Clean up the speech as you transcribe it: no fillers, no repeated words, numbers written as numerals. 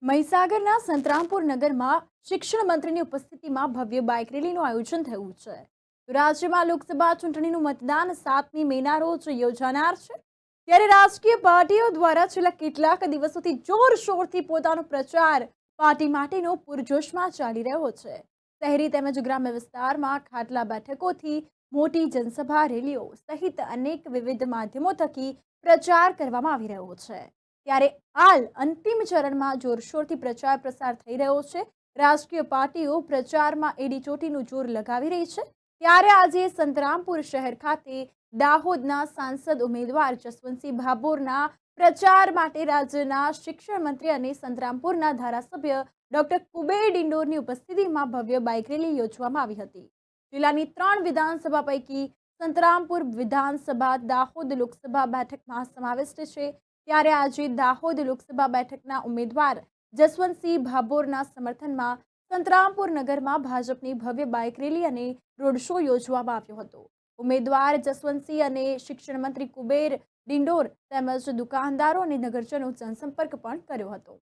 મહીસાગરના સંતરામપુર નગરમાં શિક્ષણ મંત્રીની ઉપસ્થિતિમાં ભવ્ય બાઇક રેલીનું આયોજન થયું છે। રાજ્યમાં લોકસભા ચૂંટણીનું મતદાન 7મી મેના રોજ યોજાનાર છે, ત્યારે રાજકીય પાર્ટીઓ દ્વારા છેલ્લા કેટલાક દિવસોથી જોરશોરથી પોતાનો પ્રચાર પાર્ટી માટેનો પૂરજોશમાં ચાલી રહ્યો છે। શહેરી તેમજ ગ્રામ્ય વિસ્તારમાં ખાટલા બેઠકોથી મોટી જનસભા રેલીઓ સહિત અનેક વિવિધ માધ્યમો થકી પ્રચાર કરવામાં આવી રહ્યો છે। ત્યારે હાલ અંતિમ ચરણમાં જોરશોરથી પ્રચાર પ્રસાર થઈ રહ્યો છે। રાજકીય પાર્ટીઓ પ્રચારમાં એડી ચોટીનું જોર લગાવી રહી છે। ત્યારે આજે સંતરામપુર શહેર ખાતે દાહોદના સાંસદ ઉમેદવાર જસવંતસિંહ ભાભોરના પ્રચાર માટે રાજ્યના શિક્ષણ મંત્રી અને સંતરામપુરના ધારાસભ્ય ડોક્ટર કુબેર ડિંડોરની ઉપસ્થિતિમાં ભવ્ય બાઇક રેલી યોજવામાં આવી હતી। જિલ્લાની 3 વિધાનસભા પૈકી સંતરામપુર વિધાનસભા દાહોદ લોકસભા બેઠકમાં સમાવિષ્ટ છે। ત્યારે આજે દાહોદ લોકસભા બેઠકના ઉમેદવાર જસવંતસિંહ ભાભોરના સમર્થનમાં સંતરામપુર નગરમાં ભાજપની ભવ્ય બાઇક રેલી અને રોડ શો યોજવામાં આવ્યો હતો। ઉમેદવાર જસવંતસિંહ અને શિક્ષણ મંત્રી કુબેર ડિંડોર તેમજ દુકાનદારો અને નગરજનો જનસંપર્ક પણ કર્યો હતો।